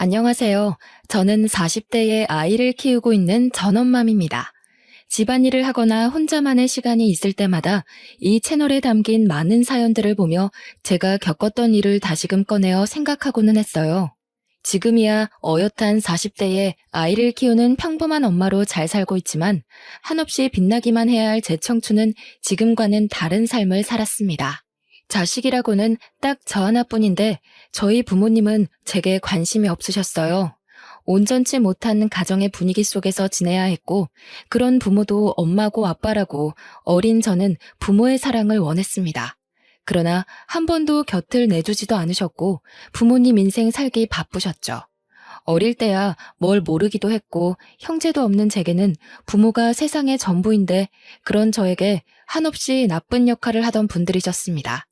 안녕하세요. 저는 40대의 아이를 키우고 있는 전엄맘입니다. 집안일을 하거나 혼자만의 시간이 있을 때마다 이 채널에 담긴 많은 사연들을 보며 제가 겪었던 일을 다시금 꺼내어 생각하고는 했어요. 지금이야 어엿한 40대에 아이를 키우는 평범한 엄마로 잘 살고 있지만 한없이 빛나기만 해야 할 제 청춘은 지금과는 다른 삶을 살았습니다. 자식이라고는 딱 저 하나뿐인데 저희 부모님은 제게 관심이 없으셨어요. 온전치 못한 가정의 분위기 속에서 지내야 했고 그런 부모도 엄마고 아빠라고 어린 저는 부모의 사랑을 원했습니다. 그러나 한 번도 곁을 내주지도 않으셨고 부모님 인생 살기 바쁘셨죠. 어릴 때야 뭘 모르기도 했고 형제도 없는 제게는 부모가 세상의 전부인데 그런 저에게 한없이 나쁜 역할을 하던 분들이셨습니다.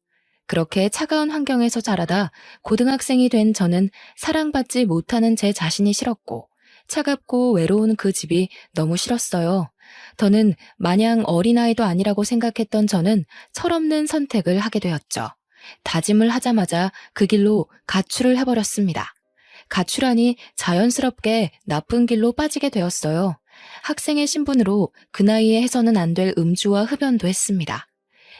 그렇게 차가운 환경에서 자라다 고등학생이 된 저는 사랑받지 못하는 제 자신이 싫었고 차갑고 외로운 그 집이 너무 싫었어요. 더는 마냥 어린아이도 아니라고 생각했던 저는 철없는 선택을 하게 되었죠. 다짐을 하자마자 그 길로 가출을 해버렸습니다. 가출하니 자연스럽게 나쁜 길로 빠지게 되었어요. 학생의 신분으로 그 나이에 해서는 안 될 음주와 흡연도 했습니다.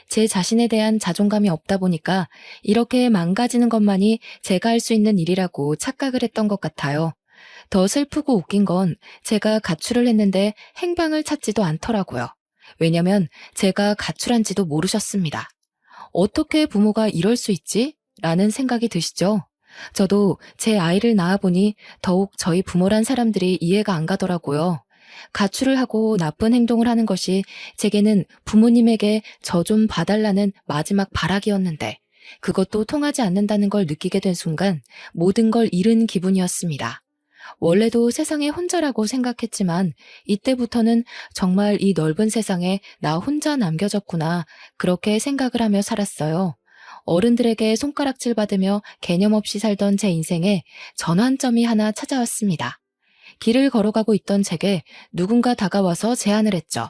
제 자신에 대한 자존감이 없다 보니까 이렇게 망가지는 것만이 제가 할 수 있는 일이라고 착각을 했던 것 같아요. 더 슬프고 웃긴 건 제가 가출을 했는데 행방을 찾지도 않더라고요. 왜냐면 제가 가출한지도 모르셨습니다. 어떻게 부모가 이럴 수 있지? 라는 생각이 드시죠? 저도 제 아이를 낳아보니 더욱 저희 부모란 사람들이 이해가 안 가더라고요. 가출을 하고 나쁜 행동을 하는 것이 제게는 부모님에게 저 좀 봐달라는 마지막 발악이었는데 그것도 통하지 않는다는 걸 느끼게 된 순간 모든 걸 잃은 기분이었습니다. 원래도 세상에 혼자라고 생각했지만 이때부터는 정말 이 넓은 세상에 나 혼자 남겨졌구나 그렇게 생각을 하며 살았어요. 어른들에게 손가락질 받으며 개념 없이 살던 제 인생에 전환점이 하나 찾아왔습니다. 길을 걸어가고 있던 제게 누군가 다가와서 제안을 했죠.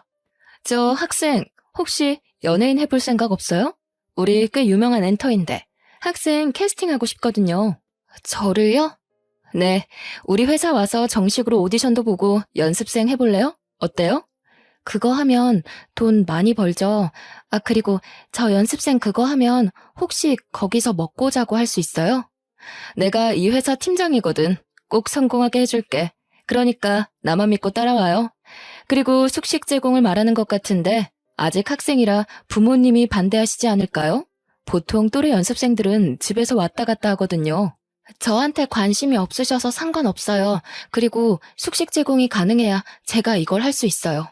저 학생, 혹시 연예인 해볼 생각 없어요? 우리 꽤 유명한 엔터인데 학생 캐스팅하고 싶거든요. 저를요? 네, 우리 회사 와서 정식으로 오디션도 보고 연습생 해볼래요? 어때요? 그거 하면 돈 많이 벌죠. 아, 그리고 저 연습생 그거 하면 혹시 거기서 먹고 자고 할 수 있어요? 내가 이 회사 팀장이거든. 꼭 성공하게 해줄게. 그러니까 나만 믿고 따라와요. 그리고 숙식 제공을 말하는 것 같은데 아직 학생이라 부모님이 반대하시지 않을까요? 보통 또래 연습생들은 집에서 왔다 갔다 하거든요. 저한테 관심이 없으셔서 상관없어요. 그리고 숙식 제공이 가능해야 제가 이걸 할 수 있어요.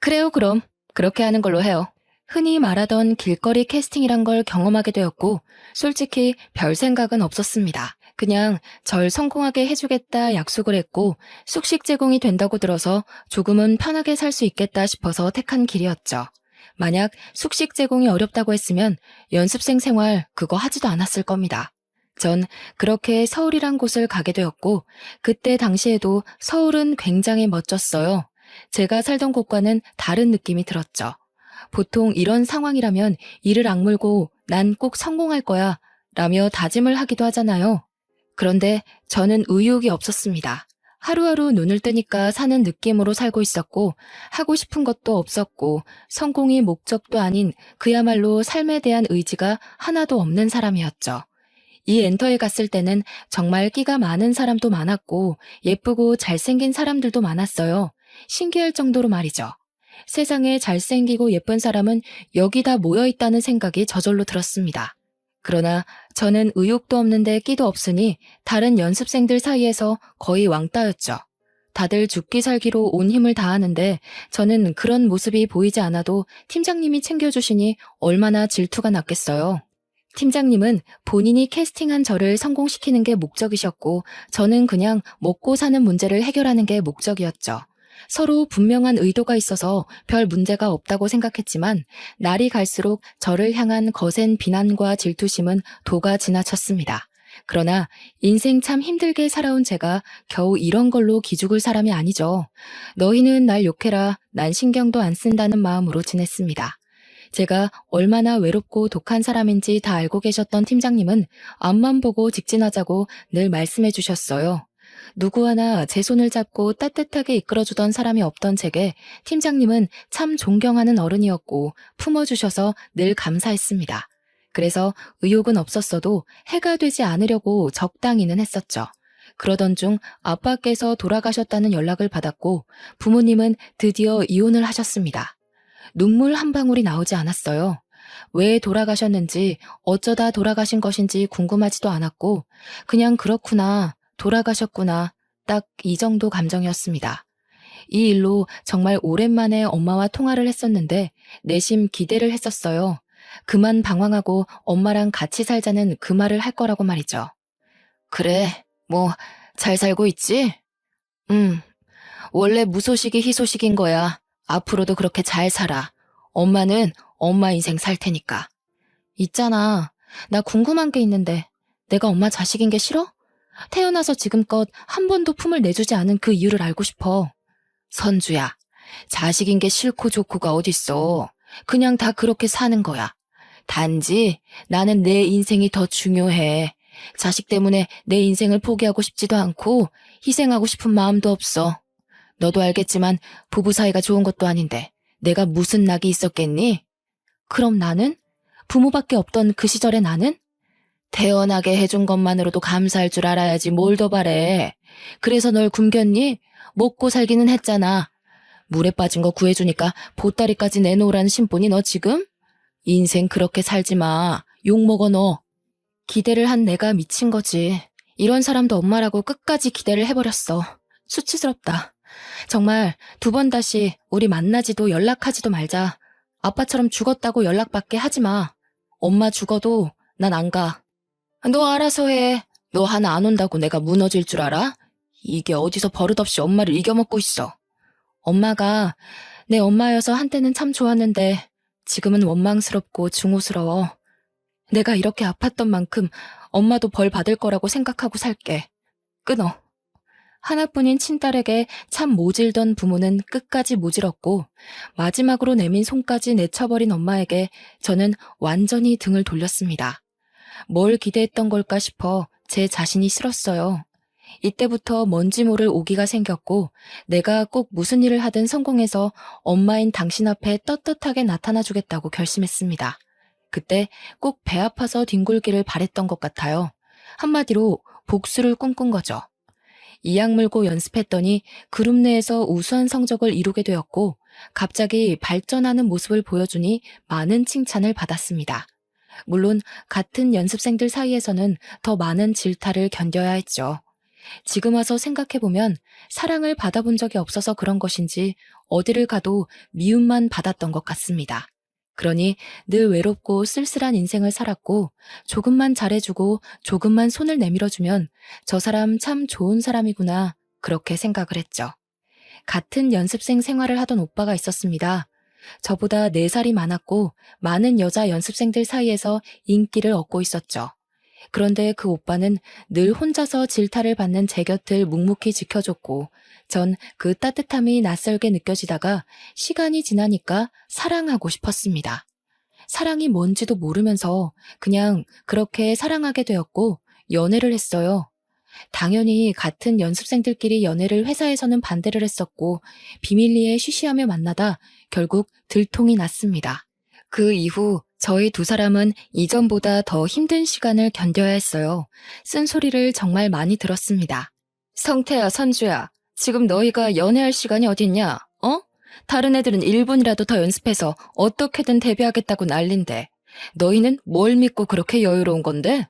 그래요, 그럼. 그렇게 하는 걸로 해요. 흔히 말하던 길거리 캐스팅이란 걸 경험하게 되었고 솔직히 별 생각은 없었습니다. 그냥 절 성공하게 해주겠다 약속을 했고 숙식 제공이 된다고 들어서 조금은 편하게 살 수 있겠다 싶어서 택한 길이었죠. 만약 숙식 제공이 어렵다고 했으면 연습생 생활 그거 하지도 않았을 겁니다. 전 그렇게 서울이란 곳을 가게 되었고 그때 당시에도 서울은 굉장히 멋졌어요. 제가 살던 곳과는 다른 느낌이 들었죠. 보통 이런 상황이라면 이를 악물고 난 꼭 성공할 거야 라며 다짐을 하기도 하잖아요. 그런데 저는 의욕이 없었습니다. 하루하루 눈을 뜨니까 사는 느낌으로 살고 있었고 하고 싶은 것도 없었고 성공이 목적도 아닌 그야말로 삶에 대한 의지가 하나도 없는 사람이었죠. 이 엔터에 갔을 때는 정말 끼가 많은 사람도 많았고 예쁘고 잘생긴 사람들도 많았어요. 신기할 정도로 말이죠. 세상에 잘생기고 예쁜 사람은 여기다 모여 있다는 생각이 저절로 들었습니다. 그러나 저는 의욕도 없는데 끼도 없으니 다른 연습생들 사이에서 거의 왕따였죠. 다들 죽기 살기로 온 힘을 다하는데 저는 그런 모습이 보이지 않아도 팀장님이 챙겨주시니 얼마나 질투가 났겠어요. 팀장님은 본인이 캐스팅한 저를 성공시키는 게 목적이셨고 저는 그냥 먹고 사는 문제를 해결하는 게 목적이었죠. 서로 분명한 의도가 있어서 별 문제가 없다고 생각했지만 날이 갈수록 저를 향한 거센 비난과 질투심은 도가 지나쳤습니다. 그러나 인생 참 힘들게 살아온 제가 겨우 이런 걸로 기죽을 사람이 아니죠. 너희는 날 욕해라, 난 신경도 안 쓴다는 마음으로 지냈습니다. 제가 얼마나 외롭고 독한 사람인지 다 알고 계셨던 팀장님은 앞만 보고 직진하자고 늘 말씀해 주셨어요. 누구 하나 제 손을 잡고 따뜻하게 이끌어주던 사람이 없던 제게 팀장님은 참 존경하는 어른이었고 품어주셔서 늘 감사했습니다. 그래서 의욕은 없었어도 해가 되지 않으려고 적당히는 했었죠. 그러던 중 아빠께서 돌아가셨다는 연락을 받았고 부모님은 드디어 이혼을 하셨습니다. 눈물 한 방울이 나오지 않았어요. 왜 돌아가셨는지 어쩌다 돌아가신 것인지 궁금하지도 않았고 그냥 그렇구나, 돌아가셨구나, 딱 이 정도 감정이었습니다. 이 일로 정말 오랜만에 엄마와 통화를 했었는데 내심 기대를 했었어요. 그만 방황하고 엄마랑 같이 살자는 그 말을 할 거라고 말이죠. 그래, 뭐 잘 살고 있지? 응, 원래 무소식이 희소식인 거야. 앞으로도 그렇게 잘 살아. 엄마는 엄마 인생 살 테니까. 있잖아. 나 궁금한 게 있는데 내가 엄마 자식인 게 싫어? 태어나서 지금껏 한 번도 품을 내주지 않은 그 이유를 알고 싶어. 선주야, 자식인 게 싫고 좋고가 어딨어. 그냥 다 그렇게 사는 거야. 단지 나는 내 인생이 더 중요해. 자식 때문에 내 인생을 포기하고 싶지도 않고 희생하고 싶은 마음도 없어. 너도 알겠지만 부부 사이가 좋은 것도 아닌데 내가 무슨 낙이 있었겠니? 그럼 나는? 부모밖에 없던 그 시절의 나는? 태어나게 해준 것만으로도 감사할 줄 알아야지 뭘 더 바래. 그래서 널 굶겼니? 먹고 살기는 했잖아. 물에 빠진 거 구해주니까 보따리까지 내놓으라는 심보니 너 지금? 인생 그렇게 살지 마. 욕먹어 너. 기대를 한 내가 미친 거지. 이런 사람도 엄마라고 끝까지 기대를 해버렸어. 수치스럽다. 정말 두 번 다시 우리 만나지도 연락하지도 말자. 아빠처럼 죽었다고 연락받게 하지 마. 엄마 죽어도 난 안 가. 너 알아서 해. 너 하나 안 온다고 내가 무너질 줄 알아? 이게 어디서 버릇없이 엄마를 이겨먹고 있어. 엄마가 내 엄마여서 한때는 참 좋았는데 지금은 원망스럽고 증오스러워. 내가 이렇게 아팠던 만큼 엄마도 벌 받을 거라고 생각하고 살게. 끊어. 하나뿐인 친딸에게 참 모질던 부모는 끝까지 모질었고 마지막으로 내민 손까지 내쳐버린 엄마에게 저는 완전히 등을 돌렸습니다. 뭘 기대했던 걸까 싶어 제 자신이 싫었어요. 이때부터 뭔지 모를 오기가 생겼고 내가 꼭 무슨 일을 하든 성공해서 엄마인 당신 앞에 떳떳하게 나타나 주겠다고 결심했습니다. 그때 꼭 배 아파서 뒹굴기를 바랬던 것 같아요. 한마디로 복수를 꿈꾼 거죠. 이악 물고 연습했더니 그룹 내에서 우수한 성적을 이루게 되었고 갑자기 발전하는 모습을 보여주니 많은 칭찬을 받았습니다. 물론 같은 연습생들 사이에서는 더 많은 질타를 견뎌야 했죠. 지금 와서 생각해보면 사랑을 받아본 적이 없어서 그런 것인지 어디를 가도 미움만 받았던 것 같습니다. 그러니 늘 외롭고 쓸쓸한 인생을 살았고 조금만 잘해주고 조금만 손을 내밀어주면 저 사람 참 좋은 사람이구나 그렇게 생각을 했죠. 같은 연습생 생활을 하던 오빠가 있었습니다. 저보다 4살이 많았고 많은 여자 연습생들 사이에서 인기를 얻고 있었죠. 그런데 그 오빠는 늘 혼자서 질타를 받는 제 곁을 묵묵히 지켜줬고 전 그 따뜻함이 낯설게 느껴지다가 시간이 지나니까 사랑하고 싶었습니다. 사랑이 뭔지도 모르면서 그냥 그렇게 사랑하게 되었고 연애를 했어요. 당연히 같은 연습생들끼리 연애를 회사에서는 반대를 했었고 비밀리에 쉬쉬하며 만나다 결국 들통이 났습니다. 그 이후 저희 두 사람은 이전보다 더 힘든 시간을 견뎌야 했어요. 쓴소리를 정말 많이 들었습니다. 성태야, 선주야, 지금 너희가 연애할 시간이 어딨냐? 어? 다른 애들은 1분이라도 더 연습해서 어떻게든 데뷔하겠다고 난린데 너희는 뭘 믿고 그렇게 여유로운 건데?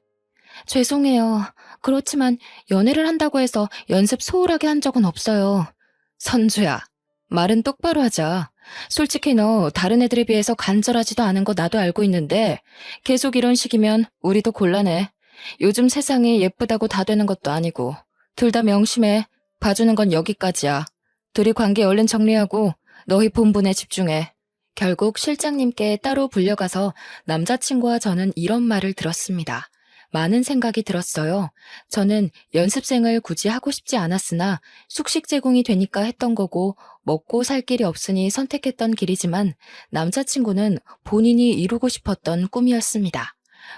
죄송해요. 그렇지만 연애를 한다고 해서 연습 소홀하게 한 적은 없어요. 선주야, 말은 똑바로 하자. 솔직히 너 다른 애들에 비해서 간절하지도 않은 거 나도 알고 있는데 계속 이런 식이면 우리도 곤란해. 요즘 세상이 예쁘다고 다 되는 것도 아니고 둘 다 명심해. 봐주는 건 여기까지야. 둘이 관계 얼른 정리하고 너희 본분에 집중해. 결국 실장님께 따로 불려가서 남자친구와 저는 이런 말을 들었습니다. 많은 생각이 들었어요. 저는 연습생을 굳이 하고 싶지 않았으나 숙식 제공이 되니까 했던 거고 먹고 살 길이 없으니 선택했던 길이지만 남자친구는 본인이 이루고 싶었던 꿈이었습니다.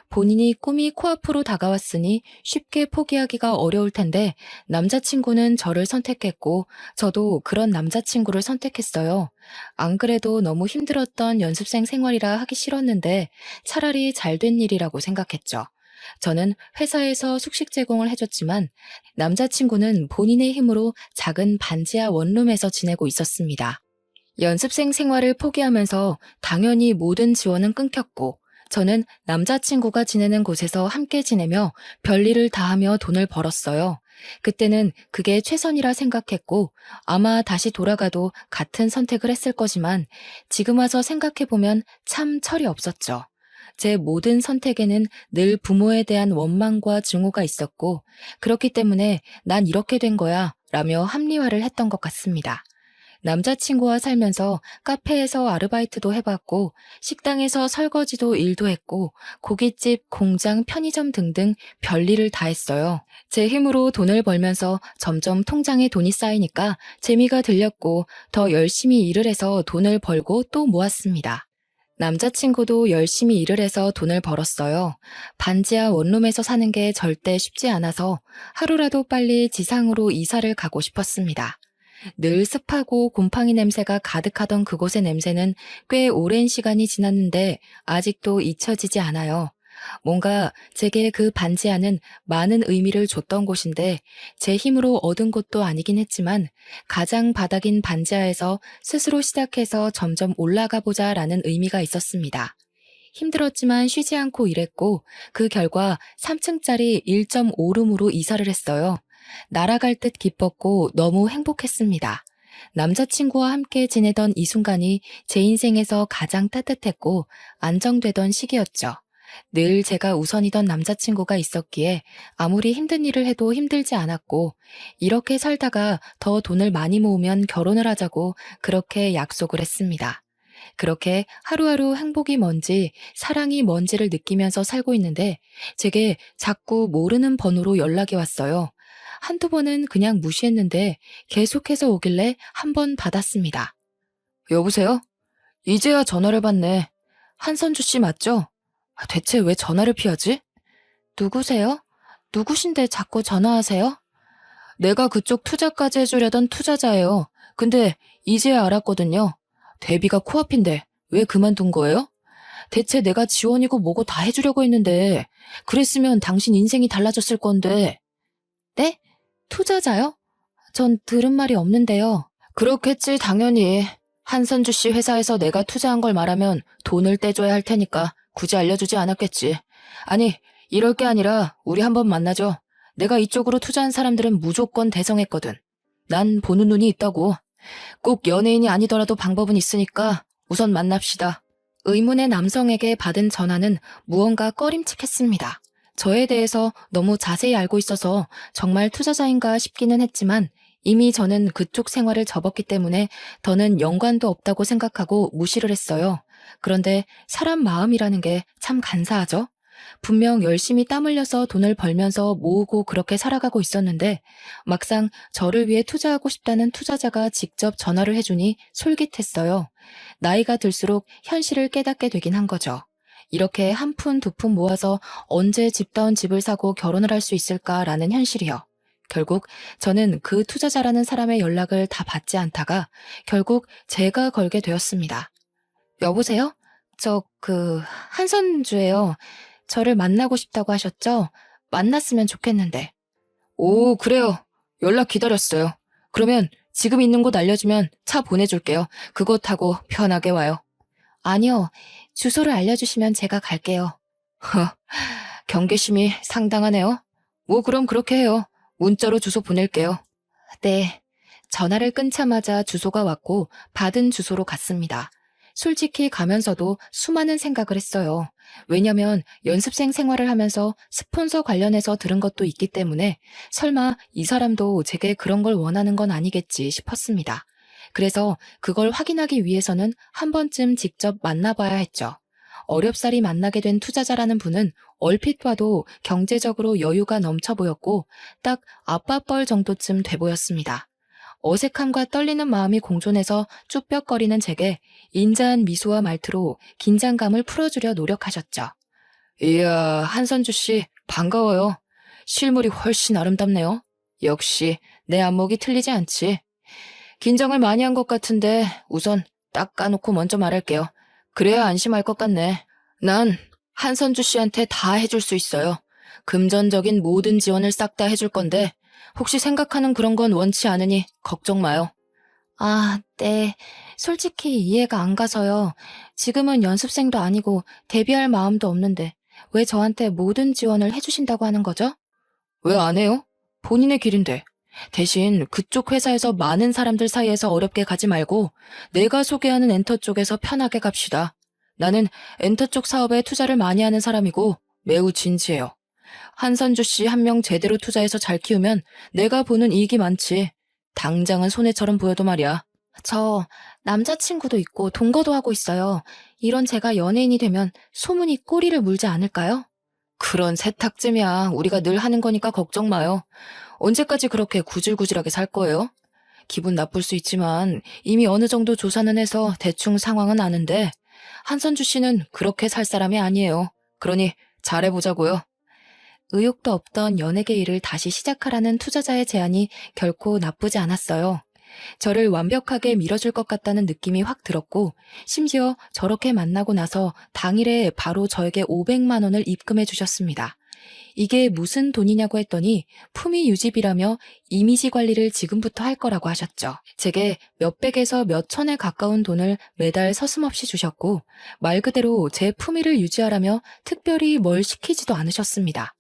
본인이 꿈이 코앞으로 다가왔으니 쉽게 포기하기가 어려울 텐데 남자친구는 저를 선택했고 저도 그런 남자친구를 선택했어요. 안 그래도 너무 힘들었던 연습생 생활이라 하기 싫었는데 차라리 잘된 일이라고 생각했죠. 저는 회사에서 숙식 제공을 해줬지만 남자친구는 본인의 힘으로 작은 반지하 원룸에서 지내고 있었습니다. 연습생 생활을 포기하면서 당연히 모든 지원은 끊겼고 저는 남자친구가 지내는 곳에서 함께 지내며 별일을 다하며 돈을 벌었어요. 그때는 그게 최선이라 생각했고 아마 다시 돌아가도 같은 선택을 했을 거지만 지금 와서 생각해보면 참 철이 없었죠. 제 모든 선택에는 늘 부모에 대한 원망과 증오가 있었고 그렇기 때문에 난 이렇게 된 거야 라며 합리화를 했던 것 같습니다. 남자친구와 살면서 카페에서 아르바이트도 해봤고 식당에서 설거지도 일도 했고 고깃집, 공장, 편의점 등등 별일을 다 했어요. 제 힘으로 돈을 벌면서 점점 통장에 돈이 쌓이니까 재미가 들렸고 더 열심히 일을 해서 돈을 벌고 또 모았습니다. 남자친구도 열심히 일을 해서 돈을 벌었어요. 반지하 원룸에서 사는 게 절대 쉽지 않아서 하루라도 빨리 지상으로 이사를 가고 싶었습니다. 늘 습하고 곰팡이 냄새가 가득하던 그곳의 냄새는 꽤 오랜 시간이 지났는데 아직도 잊혀지지 않아요. 뭔가 제게 그 반지하는 많은 의미를 줬던 곳인데 제 힘으로 얻은 것도 아니긴 했지만 가장 바닥인 반지하에서 스스로 시작해서 점점 올라가 보자라는 의미가 있었습니다. 힘들었지만 쉬지 않고 일했고 그 결과 3층짜리 1.5룸으로 이사를 했어요. 날아갈 듯 기뻤고 너무 행복했습니다. 남자친구와 함께 지내던 이 순간이 제 인생에서 가장 따뜻했고 안정되던 시기였죠. 늘 제가 우선이던 남자친구가 있었기에 아무리 힘든 일을 해도 힘들지 않았고 이렇게 살다가 더 돈을 많이 모으면 결혼을 하자고 그렇게 약속을 했습니다. 그렇게 하루하루 행복이 뭔지 사랑이 뭔지를 느끼면서 살고 있는데 제게 자꾸 모르는 번호로 연락이 왔어요. 한두 번은 그냥 무시했는데 계속해서 오길래 한 번 받았습니다. 여보세요? 이제야 전화를 받네. 한선주 씨 맞죠? 대체 왜 전화를 피하지? 누구세요? 누구신데 자꾸 전화하세요? 내가 그쪽 투자까지 해주려던 투자자예요. 근데 이제야 알았거든요. 데뷔가 코앞인데 왜 그만둔 거예요? 대체 내가 지원이고 뭐고 다 해주려고 했는데 그랬으면 당신 인생이 달라졌을 건데. 네? 투자자요? 전 들은 말이 없는데요. 그렇겠지 당연히. 한선주 씨 회사에서 내가 투자한 걸 말하면 돈을 떼줘야 할 테니까 굳이 알려주지 않았겠지. 아니, 이럴 게 아니라 우리 한번 만나죠. 내가 이쪽으로 투자한 사람들은 무조건 대성했거든. 난 보는 눈이 있다고. 꼭 연예인이 아니더라도 방법은 있으니까 우선 만납시다. 의문의 남성에게 받은 전화는 무언가 꺼림칙했습니다. 저에 대해서 너무 자세히 알고 있어서 정말 투자자인가 싶기는 했지만 이미 저는 그쪽 생활을 접었기 때문에 더는 연관도 없다고 생각하고 무시를 했어요. 그런데 사람 마음이라는 게 참 간사하죠? 분명 열심히 땀 흘려서 돈을 벌면서 모으고 그렇게 살아가고 있었는데 막상 저를 위해 투자하고 싶다는 투자자가 직접 전화를 해주니 솔깃했어요. 나이가 들수록 현실을 깨닫게 되긴 한 거죠. 이렇게 한 푼 두 푼 모아서 언제 집다운 집을 사고 결혼을 할 수 있을까라는 현실이요. 결국 저는 그 투자자라는 사람의 연락을 다 받지 않다가 결국 제가 걸게 되었습니다. 여보세요? 한선주예요. 저를 만나고 싶다고 하셨죠? 만났으면 좋겠는데. 오, 그래요. 연락 기다렸어요. 그러면 지금 있는 곳 알려주면 차 보내줄게요. 그거 타고 편하게 와요. 아니요. 주소를 알려주시면 제가 갈게요. 허, 경계심이 상당하네요. 뭐 그럼 그렇게 해요. 문자로 주소 보낼게요. 네. 전화를 끊자마자 주소가 왔고 받은 주소로 갔습니다. 솔직히 가면서도 수많은 생각을 했어요. 왜냐면 연습생 생활을 하면서 스폰서 관련해서 들은 것도 있기 때문에 설마 이 사람도 제게 그런 걸 원하는 건 아니겠지 싶었습니다. 그래서 그걸 확인하기 위해서는 한 번쯤 직접 만나봐야 했죠. 어렵사리 만나게 된 투자자라는 분은 얼핏 봐도 경제적으로 여유가 넘쳐 보였고 딱 아빠뻘 정도쯤 돼 보였습니다. 어색함과 떨리는 마음이 공존해서 쭈뼛거리는 제게 인자한 미소와 말투로 긴장감을 풀어주려 노력하셨죠. 이야, 한선주 씨, 반가워요. 실물이 훨씬 아름답네요. 역시 내 안목이 틀리지 않지. 긴장을 많이 한 것 같은데 우선 딱 까놓고 먼저 말할게요. 그래야 안심할 것 같네. 난 한선주 씨한테 다 해줄 수 있어요. 금전적인 모든 지원을 싹 다 해줄 건데 혹시 생각하는 그런 건 원치 않으니 걱정 마요. 아, 네. 솔직히 이해가 안 가서요. 지금은 연습생도 아니고 데뷔할 마음도 없는데 왜 저한테 모든 지원을 해주신다고 하는 거죠? 왜 안 해요? 본인의 길인데. 대신 그쪽 회사에서 많은 사람들 사이에서 어렵게 가지 말고 내가 소개하는 엔터 쪽에서 편하게 갑시다. 나는 엔터 쪽 사업에 투자를 많이 하는 사람이고 매우 진지해요. 한선주 씨 한 명 제대로 투자해서 잘 키우면 내가 보는 이익이 많지. 당장은 손해처럼 보여도 말이야. 저 남자친구도 있고 동거도 하고 있어요. 이런 제가 연예인이 되면 소문이 꼬리를 물지 않을까요? 그런 세탁쯤이야. 우리가 늘 하는 거니까 걱정 마요. 언제까지 그렇게 구질구질하게 살 거예요? 기분 나쁠 수 있지만 이미 어느 정도 조사는 해서 대충 상황은 아는데 한선주 씨는 그렇게 살 사람이 아니에요. 그러니 잘해보자고요. 의욕도 없던 연예계 일을 다시 시작하라는 투자자의 제안이 결코 나쁘지 않았어요. 저를 완벽하게 밀어줄 것 같다는 느낌이 확 들었고 심지어 저렇게 만나고 나서 당일에 바로 저에게 500만 원을 입금해 주셨습니다. 이게 무슨 돈이냐고 했더니 품위 유지비라며 이미지 관리를 지금부터 할 거라고 하셨죠. 제게 몇백에서 몇천에 가까운 돈을 매달 서슴없이 주셨고 말 그대로 제 품위를 유지하라며 특별히 뭘 시키지도 않으셨습니다.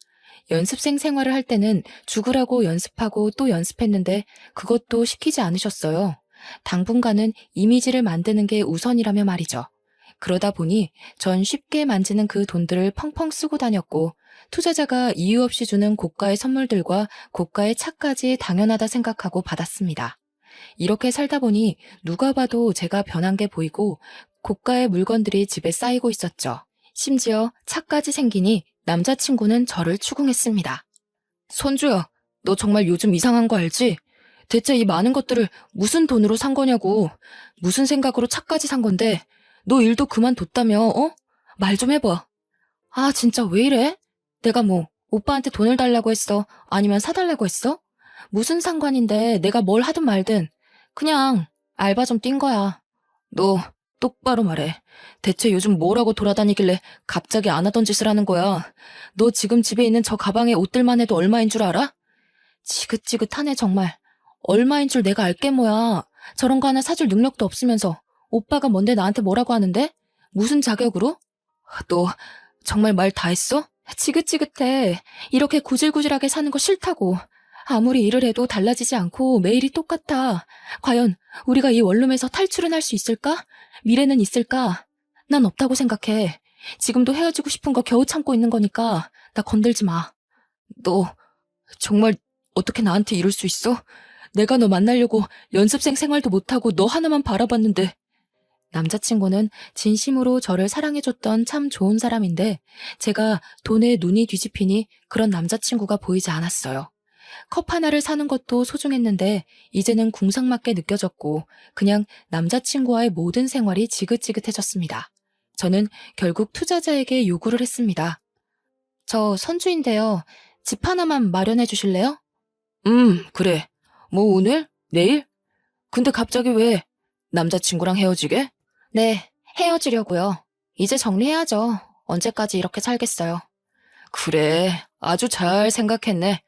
연습생 생활을 할 때는 죽으라고 연습하고 또 연습했는데 그것도 시키지 않으셨어요. 당분간은 이미지를 만드는 게 우선이라며 말이죠. 그러다 보니 전 쉽게 만지는 그 돈들을 펑펑 쓰고 다녔고 투자자가 이유 없이 주는 고가의 선물들과 고가의 차까지 당연하다 생각하고 받았습니다. 이렇게 살다 보니 누가 봐도 제가 변한 게 보이고 고가의 물건들이 집에 쌓이고 있었죠. 심지어 차까지 생기니 남자친구는 저를 추궁했습니다. 선주야, 너 정말 요즘 이상한 거 알지? 대체 이 많은 것들을 무슨 돈으로 산 거냐고. 무슨 생각으로 차까지 산 건데 너 일도 그만뒀다며, 어? 말 좀 해봐. 아, 진짜 왜 이래? 내가 뭐 오빠한테 돈을 달라고 했어? 아니면 사달라고 했어? 무슨 상관인데 내가 뭘 하든 말든 그냥 알바 좀 뛴 거야. 너 똑바로 말해. 대체 요즘 뭐라고 돌아다니길래 갑자기 안 하던 짓을 하는 거야? 너 지금 집에 있는 저 가방에 옷들만 해도 얼마인 줄 알아? 지긋지긋하네 정말. 얼마인 줄 내가 알게 뭐야. 저런 거 하나 사줄 능력도 없으면서 오빠가 뭔데 나한테 뭐라고 하는데? 무슨 자격으로? 너 정말 말 다 했어? 지긋지긋해. 이렇게 구질구질하게 사는 거 싫다고. 아무리 일을 해도 달라지지 않고 매일이 똑같아. 과연 우리가 이 원룸에서 탈출은 할 수 있을까? 미래는 있을까? 난 없다고 생각해. 지금도 헤어지고 싶은 거 겨우 참고 있는 거니까 나 건들지 마. 너 정말 어떻게 나한테 이럴 수 있어? 내가 너 만나려고 연습생 생활도 못하고 너 하나만 바라봤는데. 남자친구는 진심으로 저를 사랑해줬던 참 좋은 사람인데 제가 돈에 눈이 뒤집히니 그런 남자친구가 보이지 않았어요. 컵 하나를 사는 것도 소중했는데 이제는 궁상맞게 느껴졌고 그냥 남자친구와의 모든 생활이 지긋지긋해졌습니다. 저는 결국 투자자에게 요구를 했습니다. 저 선주인데요. 집 하나만 마련해 주실래요? 그래. 뭐 오늘? 내일? 근데 갑자기 왜 남자친구랑 헤어지게? 네, 헤어지려고요. 이제 정리해야죠. 언제까지 이렇게 살겠어요. 그래, 아주 잘 생각했네.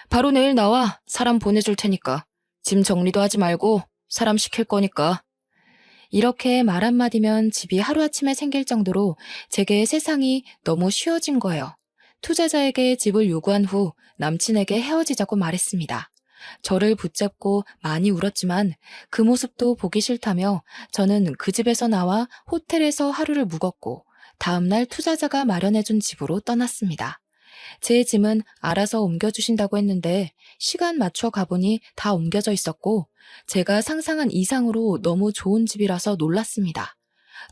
바로 내일 나와 사람 보내줄 테니까. 짐 정리도 하지 말고 사람 시킬 거니까. 이렇게 말 한마디면 집이 하루아침에 생길 정도로 제게 세상이 너무 쉬워진 거예요. 투자자에게 집을 요구한 후 남친에게 헤어지자고 말했습니다. 저를 붙잡고 많이 울었지만 그 모습도 보기 싫다며 저는 그 집에서 나와 호텔에서 하루를 묵었고 다음날 투자자가 마련해준 집으로 떠났습니다. 제 짐은 알아서 옮겨주신다고 했는데 시간 맞춰 가보니 다 옮겨져 있었고 제가 상상한 이상으로 너무 좋은 집이라서 놀랐습니다.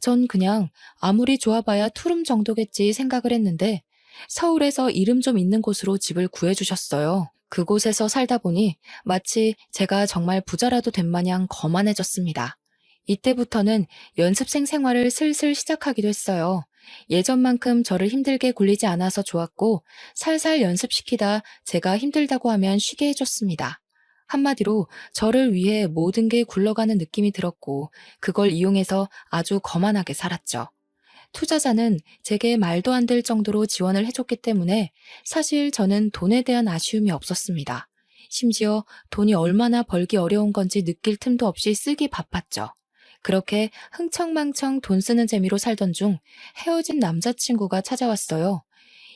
전 그냥 아무리 좋아봐야 투룸 정도겠지 생각을 했는데 서울에서 이름 좀 있는 곳으로 집을 구해주셨어요. 그곳에서 살다 보니 마치 제가 정말 부자라도 된 마냥 거만해졌습니다. 이때부터는 연습생 생활을 슬슬 시작하기도 했어요. 예전만큼 저를 힘들게 굴리지 않아서 좋았고 살살 연습시키다 제가 힘들다고 하면 쉬게 해줬습니다. 한마디로 저를 위해 모든 게 굴러가는 느낌이 들었고 그걸 이용해서 아주 거만하게 살았죠. 투자자는 제게 말도 안 될 정도로 지원을 해줬기 때문에 사실 저는 돈에 대한 아쉬움이 없었습니다. 심지어 돈이 얼마나 벌기 어려운 건지 느낄 틈도 없이 쓰기 바빴죠. 그렇게 흥청망청 돈 쓰는 재미로 살던 중 헤어진 남자친구가 찾아왔어요.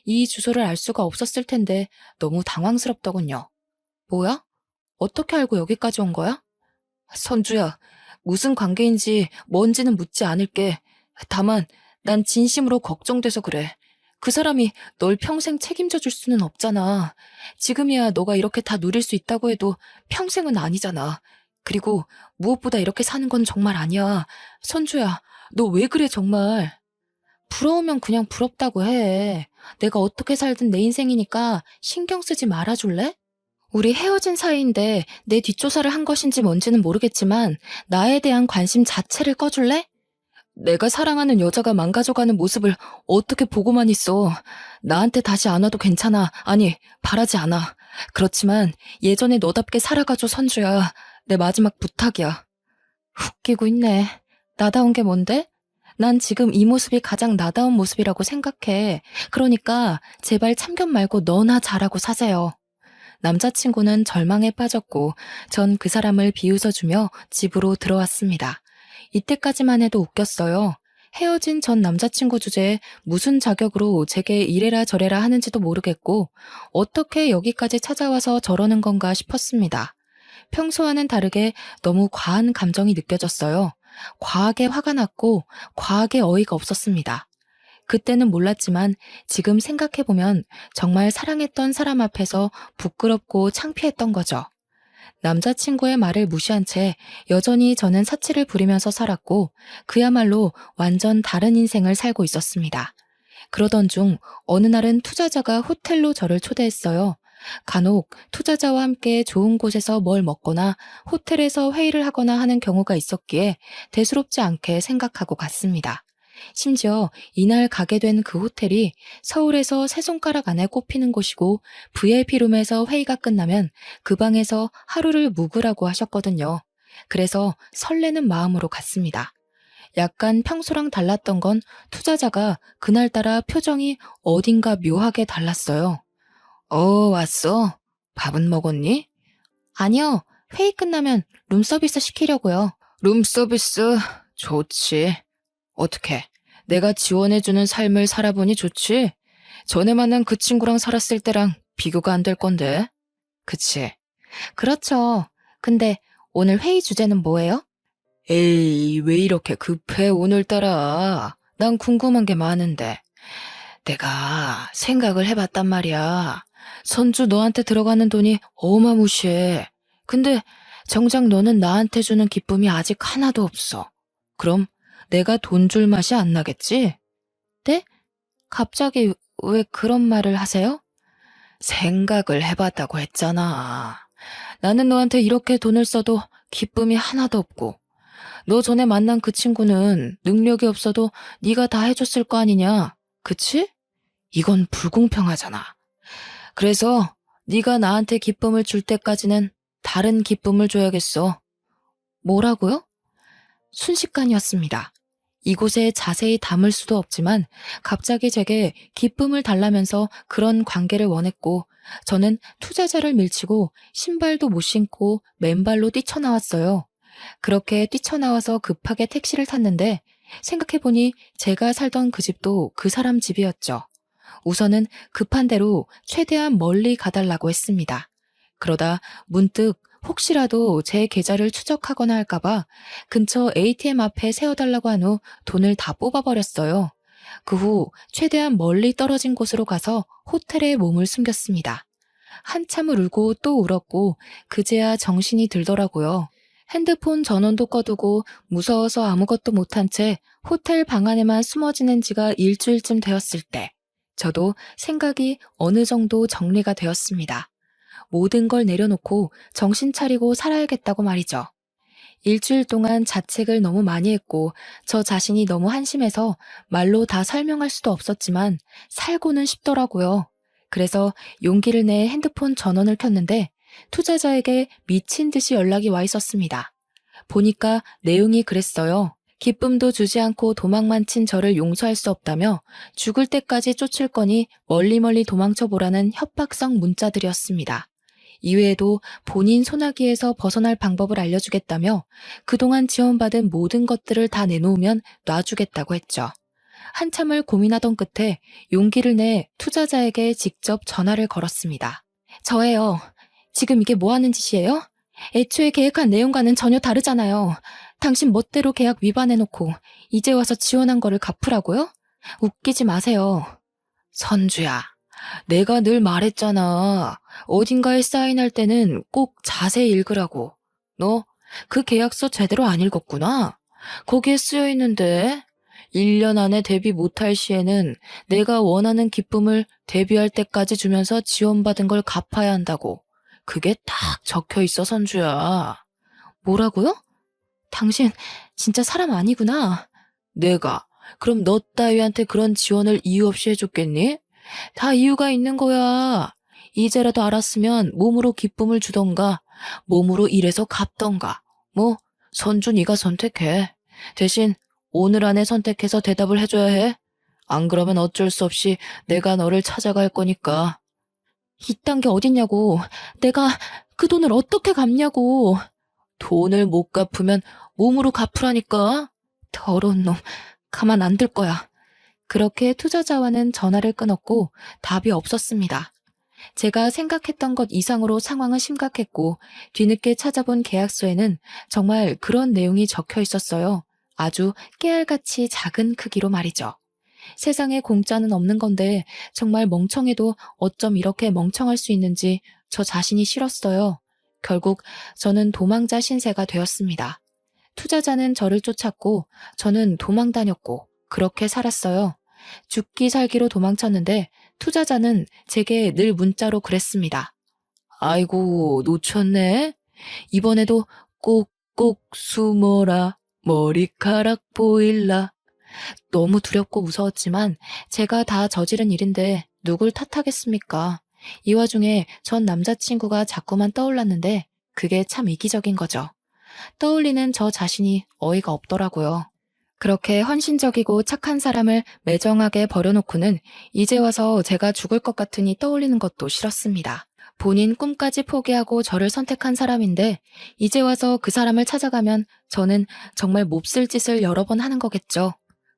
이 주소를 알 수가 없었을 텐데 너무 당황스럽더군요. 뭐야? 어떻게 알고 여기까지 온 거야? 선주야, 무슨 관계인지 뭔지는 묻지 않을게. 다만 난 진심으로 걱정돼서 그래. 그 사람이 널 평생 책임져 줄 수는 없잖아. 지금이야 너가 이렇게 다 누릴 수 있다고 해도 평생은 아니잖아. 그리고 무엇보다 이렇게 사는 건 정말 아니야. 선주야, 너 왜 그래 정말. 부러우면 그냥 부럽다고 해. 내가 어떻게 살든 내 인생이니까 신경 쓰지 말아줄래? 우리 헤어진 사이인데 내 뒷조사를 한 것인지 뭔지는 모르겠지만 나에 대한 관심 자체를 꺼줄래? 내가 사랑하는 여자가 망가져가는 모습을 어떻게 보고만 있어. 나한테 다시 안 와도 괜찮아. 아니, 바라지 않아. 그렇지만 예전에 너답게 살아가줘, 선주야. 내 마지막 부탁이야. 웃기고 있네. 나다운 게 뭔데? 난 지금 이 모습이 가장 나다운 모습이라고 생각해. 그러니까 제발 참견 말고 너나 잘하고 사세요. 남자친구는 절망에 빠졌고 전 그 사람을 비웃어주며 집으로 들어왔습니다. 이때까지만 해도 웃겼어요. 헤어진 전 남자친구 주제에 무슨 자격으로 제게 이래라 저래라 하는지도 모르겠고 어떻게 여기까지 찾아와서 저러는 건가 싶었습니다. 평소와는 다르게 너무 과한 감정이 느껴졌어요. 과하게 화가 났고 과하게 어이가 없었습니다. 그때는 몰랐지만 지금 생각해보면 정말 사랑했던 사람 앞에서 부끄럽고 창피했던 거죠. 남자친구의 말을 무시한 채 여전히 저는 사치를 부리면서 살았고 그야말로 완전 다른 인생을 살고 있었습니다. 그러던 중 어느 날은 투자자가 호텔로 저를 초대했어요. 간혹 투자자와 함께 좋은 곳에서 뭘 먹거나 호텔에서 회의를 하거나 하는 경우가 있었기에 대수롭지 않게 생각하고 갔습니다. 심지어 이날 가게 된 그 호텔이 서울에서 세 손가락 안에 꼽히는 곳이고 VIP룸에서 회의가 끝나면 그 방에서 하루를 묵으라고 하셨거든요. 그래서 설레는 마음으로 갔습니다. 약간 평소랑 달랐던 건 투자자가 그날따라 표정이 어딘가 묘하게 달랐어요. 왔어? 밥은 먹었니? 아니요. 회의 끝나면 룸서비스 시키려고요. 룸서비스? 좋지. 어떻게? 내가 지원해주는 삶을 살아보니 좋지? 전에 만난 그 친구랑 살았을 때랑 비교가 안 될 건데. 그치? 그렇죠. 근데 오늘 회의 주제는 뭐예요? 에이, 왜 이렇게 급해, 오늘따라. 난 궁금한 게 많은데. 내가 생각을 해봤단 말이야. 선주 너한테 들어가는 돈이 어마무시해. 근데 정작 너는 나한테 주는 기쁨이 아직 하나도 없어. 그럼 내가 돈 줄 맛이 안 나겠지? 네? 갑자기 왜 그런 말을 하세요? 생각을 해봤다고 했잖아. 나는 너한테 이렇게 돈을 써도 기쁨이 하나도 없고 너 전에 만난 그 친구는 능력이 없어도 네가 다 해줬을 거 아니냐? 그치? 이건 불공평하잖아. 그래서 네가 나한테 기쁨을 줄 때까지는 다른 기쁨을 줘야겠어. 뭐라고요? 순식간이었습니다. 이곳에 자세히 담을 수도 없지만 갑자기 제게 기쁨을 달라면서 그런 관계를 원했고 저는 투자자를 밀치고 신발도 못 신고 맨발로 뛰쳐나왔어요. 그렇게 뛰쳐나와서 급하게 택시를 탔는데 생각해보니 제가 살던 그 집도 그 사람 집이었죠. 우선은 급한 대로 최대한 멀리 가달라고 했습니다. 그러다 문득 혹시라도 제 계좌를 추적하거나 할까봐 근처 ATM 앞에 세워달라고 한 후 돈을 다 뽑아버렸어요. 그 후 최대한 멀리 떨어진 곳으로 가서 호텔에 몸을 숨겼습니다. 한참을 울고 또 울었고 그제야 정신이 들더라고요. 핸드폰 전원도 꺼두고 무서워서 아무것도 못한 채 호텔 방 안에만 숨어 지낸 지가 일주일쯤 되었을 때 저도 생각이 어느 정도 정리가 되었습니다. 모든 걸 내려놓고 정신 차리고 살아야겠다고 말이죠. 일주일 동안 자책을 너무 많이 했고 저 자신이 너무 한심해서 말로 다 설명할 수도 없었지만 살고는 싶더라고요. 그래서 용기를 내 핸드폰 전원을 켰는데 투자자에게 미친 듯이 연락이 와 있었습니다. 보니까 내용이 그랬어요. 기쁨도 주지 않고 도망만 친 저를 용서할 수 없다며 죽을 때까지 쫓을 거니 멀리 도망쳐 보라는 협박성 문자들이었습니다. 이외에도 본인 소나기에서 벗어날 방법을 알려주겠다며 그동안 지원받은 모든 것들을 다 내놓으면 놔주겠다고 했죠. 한참을 고민하던 끝에 용기를 내 투자자에게 직접 전화를 걸었습니다. 저예요. 지금 이게 뭐 하는 짓이에요? 애초에 계획한 내용과는 전혀 다르잖아요. 당신 멋대로 계약 위반해놓고 이제 와서 지원한 거를 갚으라고요? 웃기지 마세요. 선주야, 내가 늘 말했잖아. 어딘가에 사인할 때는 꼭 자세히 읽으라고. 너 그 계약서 제대로 안 읽었구나. 거기에 쓰여 있는데 1년 안에 데뷔 못할 시에는 내가 원하는 기쁨을 데뷔할 때까지 주면서 지원받은 걸 갚아야 한다고. 그게 딱 적혀 있어, 선주야. 뭐라고요? 당신 진짜 사람 아니구나. 내가 그럼 너 따위한테 그런 지원을 이유 없이 해줬겠니? 다 이유가 있는 거야. 이제라도 알았으면 몸으로 기쁨을 주던가 몸으로 일해서 갚던가. 뭐 선주 네가 선택해. 대신 오늘 안에 선택해서 대답을 해줘야 해. 안 그러면 어쩔 수 없이 내가 너를 찾아갈 거니까. 이딴 게 어딨냐고. 내가 그 돈을 어떻게 갚냐고. 돈을 못 갚으면 몸으로 갚으라니까. 더러운 놈. 가만 안 둘 거야. 그렇게 투자자와는 전화를 끊었고 답이 없었습니다. 제가 생각했던 것 이상으로 상황은 심각했고 뒤늦게 찾아본 계약서에는 정말 그런 내용이 적혀 있었어요. 아주 깨알같이 작은 크기로 말이죠. 세상에 공짜는 없는 건데 정말 멍청해도 어쩜 이렇게 멍청할 수 있는지 저 자신이 싫었어요. 결국 저는 도망자 신세가 되었습니다. 투자자는 저를 쫓았고 저는 도망 다녔고 그렇게 살았어요. 죽기 살기로 도망쳤는데 투자자는 제게 늘 문자로 그랬습니다. 아이고, 놓쳤네. 이번에도 꼭꼭 숨어라. 머리카락 보일라. 너무 두렵고 무서웠지만 제가 다 저지른 일인데 누굴 탓하겠습니까? 이 와중에 전 남자친구가 자꾸만 떠올랐는데 그게 참 이기적인 거죠. 떠올리는 저 자신이 어이가 없더라고요. 그렇게 헌신적이고 착한 사람을 매정하게 버려놓고는 이제 와서 제가 죽을 것 같으니 떠올리는 것도 싫었습니다. 본인 꿈까지 포기하고 저를 선택한 사람인데 이제 와서 그 사람을 찾아가면 저는 정말 몹쓸 짓을 여러 번 하는 거겠죠.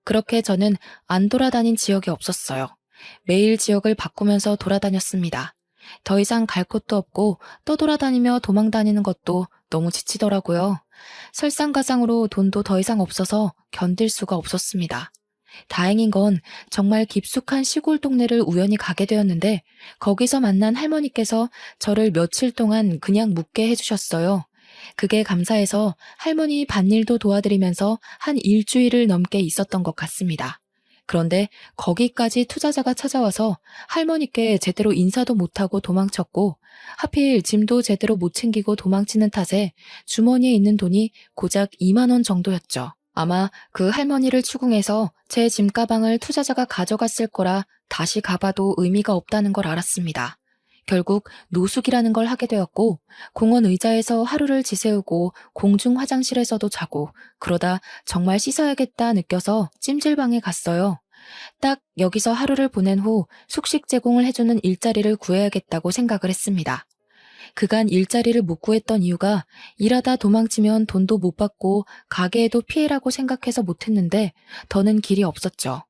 그렇게 저는 안 돌아다닌 지역이 없었어요. 매일 지역을 바꾸면서 돌아다녔습니다. 더 이상 갈 곳도 없고 떠돌아다니며 도망다니는 것도 너무 지치더라고요. 설상가상으로 돈도 더 이상 없어서 견딜 수가 없었습니다. 다행인 건 정말 깊숙한 시골 동네를 우연히 가게 되었는데 거기서 만난 할머니께서 저를 며칠 동안 그냥 묵게 해주셨어요. 그게 감사해서 할머니 밭일도 도와드리면서 한 일주일을 넘게 있었던 것 같습니다. 그런데 거기까지 투자자가 찾아와서 할머니께 제대로 인사도 못하고 도망쳤고 하필 짐도 제대로 못 챙기고 도망치는 탓에 주머니에 있는 돈이 고작 2만 원 정도였죠. 아마 그 할머니를 추궁해서 제 짐가방을 투자자가 가져갔을 거라 다시 가봐도 의미가 없다는 걸 알았습니다. 결국 노숙이라는 걸 하게 되었고 공원 의자에서 하루를 지새우고 공중 화장실에서도 자고 그러다 정말 씻어야겠다 느껴서 찜질방에 갔어요. 딱 여기서 하루를 보낸 후 숙식 제공을 해주는 일자리를 구해야겠다고 생각을 했습니다. 그간 일자리를 못 구했던 이유가 일하다 도망치면 돈도 못 받고 가게에도 피해라고 생각해서 못했는데 더는 길이 없었죠.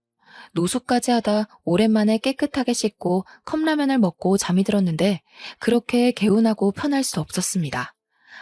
노숙까지 하다 오랜만에 깨끗하게 씻고 컵라면을 먹고 잠이 들었는데 그렇게 개운하고 편할 수 없었습니다.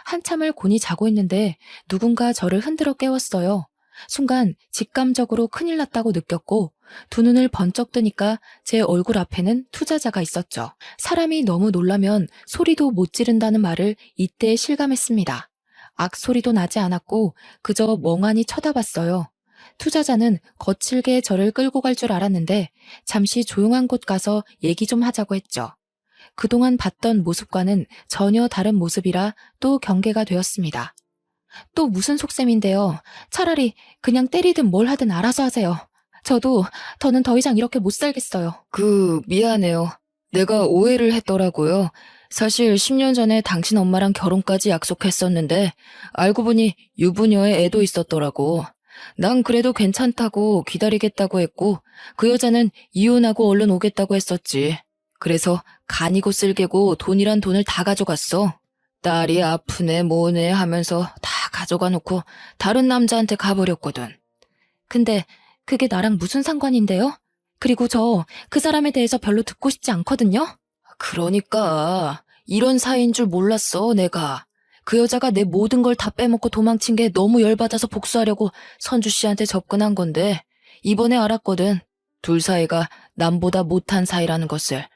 한참을 곤히 자고 있는데 누군가 저를 흔들어 깨웠어요. 순간 직감적으로 큰일 났다고 느꼈고 두 눈을 번쩍 뜨니까 제 얼굴 앞에는 투자자가 있었죠. 사람이 너무 놀라면 소리도 못 지른다는 말을 이때 실감했습니다. 악소리도 나지 않았고 그저 멍하니 쳐다봤어요. 투자자는 거칠게 저를 끌고 갈 줄 알았는데 잠시 조용한 곳 가서 얘기 좀 하자고 했죠. 그동안 봤던 모습과는 전혀 다른 모습이라 또 경계가 되었습니다. 또 무슨 속셈인데요. 차라리 그냥 때리든 뭘 하든 알아서 하세요. 더는 더 이상 이렇게 못 살겠어요. 미안해요. 내가 오해를 했더라고요. 사실 10년 전에 당신 엄마랑 결혼까지 약속했었는데 알고 보니 유부녀의 애도 있었더라고. 난 그래도 괜찮다고 기다리겠다고 했고 그 여자는 이혼하고 얼른 오겠다고 했었지. 그래서 간이고 쓸개고 돈이란 돈을 다 가져갔어. 딸이 아프네 뭐네 하면서 다 가져가 놓고 다른 남자한테 가버렸거든. 근데 그게 나랑 무슨 상관인데요? 그리고 저 그 사람에 대해서 별로 듣고 싶지 않거든요? 그러니까 이런 사이인 줄 몰랐어 내가. 그 여자가 내 모든 걸 다 빼먹고 도망친 게 너무 열받아서 복수하려고 선주 씨한테 접근한 건데 이번에 알았거든. 둘 사이가 남보다 못한 사이라는 것을.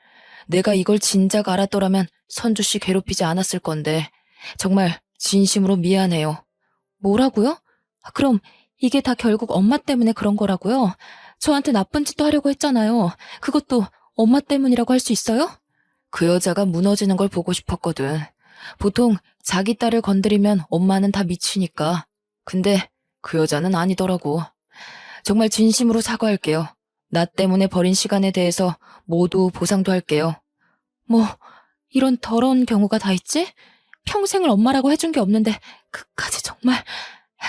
내가 이걸 진작 알았더라면 선주 씨 괴롭히지 않았을 건데 정말 진심으로 미안해요. 뭐라고요? 그럼 이게 다 결국 엄마 때문에 그런 거라고요? 저한테 나쁜 짓도 하려고 했잖아요. 그것도 엄마 때문이라고 할 수 있어요? 그 여자가 무너지는 걸 보고 싶었거든. 보통 자기 딸을 건드리면 엄마는 다 미치니까. 근데 그 여자는 아니더라고. 정말 진심으로 사과할게요. 나 때문에 버린 시간에 대해서 모두 보상도 할게요. 뭐 이런 더러운 경우가 다 있지? 평생을 엄마라고 해준 게 없는데 그까지 정말.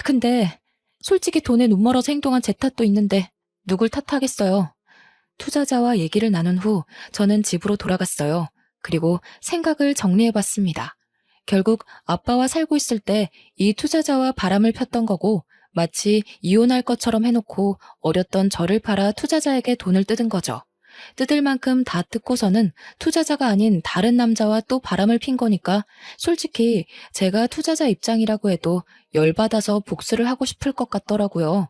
근데 솔직히 돈에 눈 멀어서 행동한 제 탓도 있는데 누굴 탓하겠어요. 투자자와 얘기를 나눈 후 저는 집으로 돌아갔어요. 그리고 생각을 정리해봤습니다. 결국 아빠와 살고 있을 때 이 투자자와 바람을 폈던 거고 마치 이혼할 것처럼 해놓고 어렸던 저를 팔아 투자자에게 돈을 뜯은 거죠. 뜯을 만큼 다 뜯고서는 투자자가 아닌 다른 남자와 또 바람을 핀 거니까 솔직히 제가 투자자 입장이라고 해도 열받아서 복수를 하고 싶을 것 같더라고요.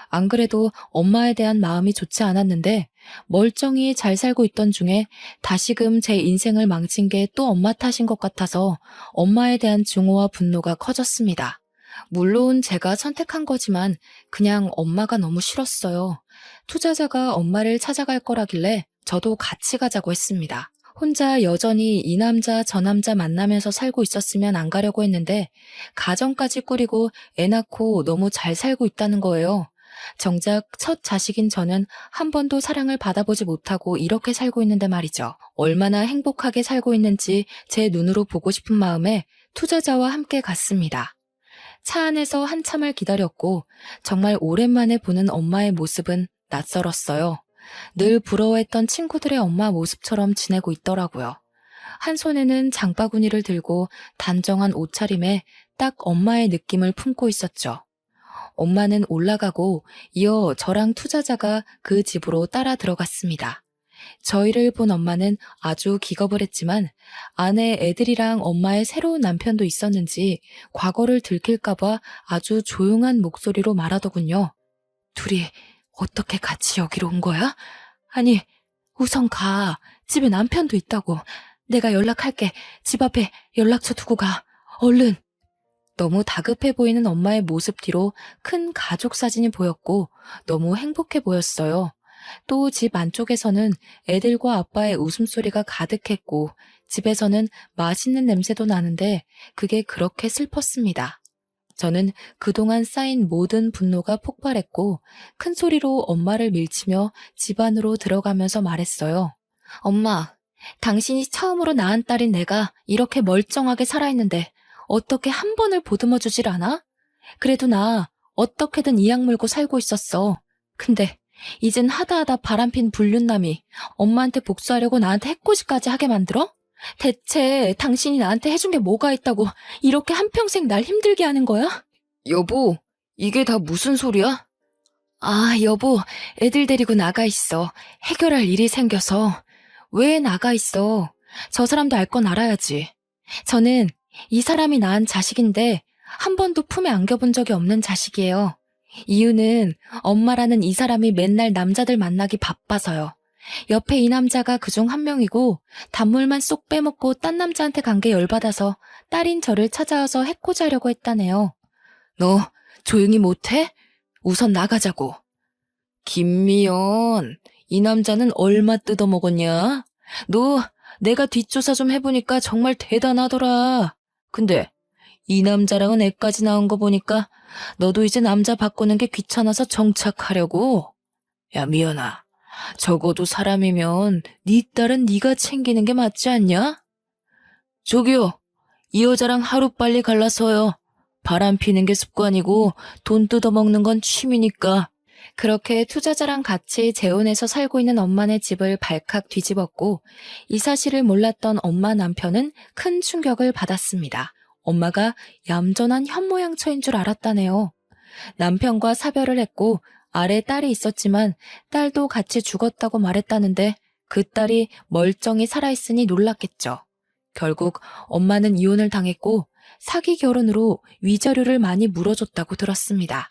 안 그래도 엄마에 대한 마음이 좋지 않았는데 멀쩡히 잘 살고 있던 중에 다시금 제 인생을 망친 게 또 엄마 탓인 것 같아서 엄마에 대한 증오와 분노가 커졌습니다. 물론 제가 선택한 거지만 그냥 엄마가 너무 싫었어요. 투자자가 엄마를 찾아갈 거라길래 저도 같이 가자고 했습니다. 혼자 여전히 이 남자 저 남자 만나면서 살고 있었으면 안 가려고 했는데 가정까지 꾸리고 애 낳고 너무 잘 살고 있다는 거예요. 정작 첫 자식인 저는 한 번도 사랑을 받아보지 못하고 이렇게 살고 있는데 말이죠. 얼마나 행복하게 살고 있는지 제 눈으로 보고 싶은 마음에 투자자와 함께 갔습니다. 차 안에서 한참을 기다렸고 정말 오랜만에 보는 엄마의 모습은 낯설었어요. 늘 부러워했던 친구들의 엄마 모습처럼 지내고 있더라고요. 한 손에는 장바구니를 들고 단정한 옷차림에 딱 엄마의 느낌을 품고 있었죠. 엄마는 올라가고 이어 저랑 투자자가 그 집으로 따라 들어갔습니다. 저희를 본 엄마는 아주 기겁을 했지만 아내 애들이랑 엄마의 새로운 남편도 있었는지 과거를 들킬까봐 아주 조용한 목소리로 말하더군요. 둘이 어떻게 같이 여기로 온 거야? 아니, 우선 가. 집에 남편도 있다고. 내가 연락할게. 집 앞에 연락처 두고 가. 얼른. 너무 다급해 보이는 엄마의 모습 뒤로 큰 가족 사진이 보였고 너무 행복해 보였어요. 또 집 안쪽에서는 애들과 아빠의 웃음소리가 가득했고 집에서는 맛있는 냄새도 나는데 그게 그렇게 슬펐습니다. 저는 그동안 쌓인 모든 분노가 폭발했고 큰 소리로 엄마를 밀치며 집 안으로 들어가면서 말했어요. 엄마, 당신이 처음으로 낳은 딸인 내가 이렇게 멀쩡하게 살아있는데 어떻게 한 번을 보듬어 주질 않아? 그래도 나 어떻게든 이악 물고 살고 있었어. 근데 이젠 하다하다 바람핀 불륜남이 엄마한테 복수하려고 나한테 해코지까지 하게 만들어? 대체 당신이 나한테 해준 게 뭐가 있다고 이렇게 한평생 날 힘들게 하는 거야? 여보, 이게 다 무슨 소리야? 아, 여보, 애들 데리고 나가 있어. 해결할 일이 생겨서. 왜 나가 있어? 저 사람도 알 건 알아야지. 저는 이 사람이 낳은 자식인데 한 번도 품에 안겨본 적이 없는 자식이에요. 이유는 엄마라는 이 사람이 맨날 남자들 만나기 바빠서요. 옆에 이 남자가 그중 한 명이고 단물만 쏙 빼먹고 딴 남자한테 간 게 열받아서 딸인 저를 찾아와서 해코지하려고 했다네요. 너 조용히 못해? 우선 나가자고. 김미연, 이 남자는 얼마 뜯어먹었냐? 너 내가 뒷조사 좀 해보니까 정말 대단하더라. 근데 이 남자랑은 애까지 나온 거 보니까 너도 이제 남자 바꾸는 게 귀찮아서 정착하려고? 야, 미연아. 적어도 사람이면 네 딸은 네가 챙기는 게 맞지 않냐? 저기요. 이 여자랑 하루빨리 갈라서요. 바람 피는 게 습관이고 돈 뜯어먹는 건 취미니까. 그렇게 투자자랑 같이 재혼해서 살고 있는 엄마네 집을 발칵 뒤집었고 이 사실을 몰랐던 엄마 남편은 큰 충격을 받았습니다. 엄마가 얌전한 현모양처인 줄 알았다네요. 남편과 사별을 했고 아래 딸이 있었지만 딸도 같이 죽었다고 말했다는데 그 딸이 멀쩡히 살아있으니 놀랐겠죠. 결국 엄마는 이혼을 당했고 사기 결혼으로 위자료를 많이 물어줬다고 들었습니다.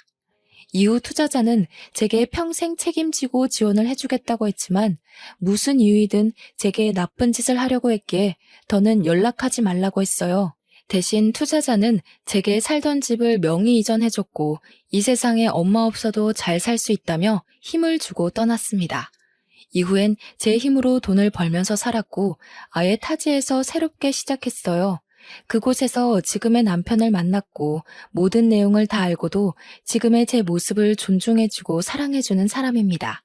이후 투자자는 제게 평생 책임지고 지원을 해주겠다고 했지만 무슨 이유이든 제게 나쁜 짓을 하려고 했기에 더는 연락하지 말라고 했어요. 대신 투자자는 제게 살던 집을 명의 이전해줬고 이 세상에 엄마 없어도 잘 살 수 있다며 힘을 주고 떠났습니다. 이후엔 제 힘으로 돈을 벌면서 살았고 아예 타지에서 새롭게 시작했어요. 그곳에서 지금의 남편을 만났고 모든 내용을 다 알고도 지금의 제 모습을 존중해주고 사랑해주는 사람입니다.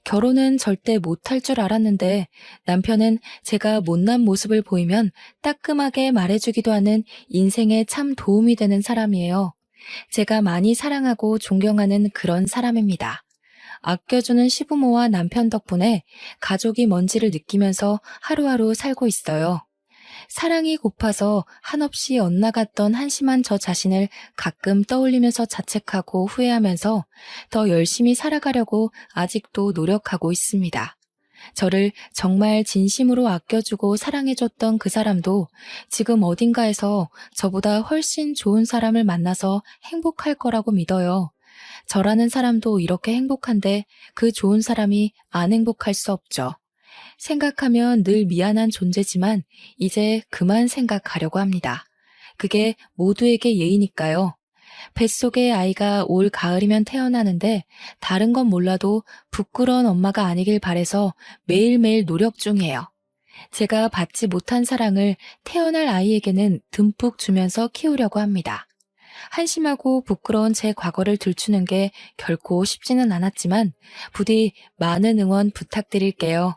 결혼은 절대 못할 줄 알았는데 남편은 제가 못난 모습을 보이면 따끔하게 말해주기도 하는 인생에 참 도움이 되는 사람이에요. 제가 많이 사랑하고 존경하는 그런 사람입니다. 아껴주는 시부모와 남편 덕분에 가족이 뭔지를 느끼면서 하루하루 살고 있어요. 사랑이 고파서 한없이 엇나갔던 한심한 저 자신을 가끔 떠올리면서 자책하고 후회하면서 더 열심히 살아가려고 아직도 노력하고 있습니다. 저를 정말 진심으로 아껴주고 사랑해줬던 그 사람도 지금 어딘가에서 저보다 훨씬 좋은 사람을 만나서 행복할 거라고 믿어요. 저라는 사람도 이렇게 행복한데 그 좋은 사람이 안 행복할 수 없죠. 생각하면 늘 미안한 존재지만 이제 그만 생각하려고 합니다. 그게 모두에게 예의니까요. 뱃속에 아이가 올 가을이면 태어나는데 다른 건 몰라도 부끄러운 엄마가 아니길 바래서 매일매일 노력 중이에요. 제가 받지 못한 사랑을 태어날 아이에게는 듬뿍 주면서 키우려고 합니다. 한심하고 부끄러운 제 과거를 들추는 게 결코 쉽지는 않았지만 부디 많은 응원 부탁드릴게요.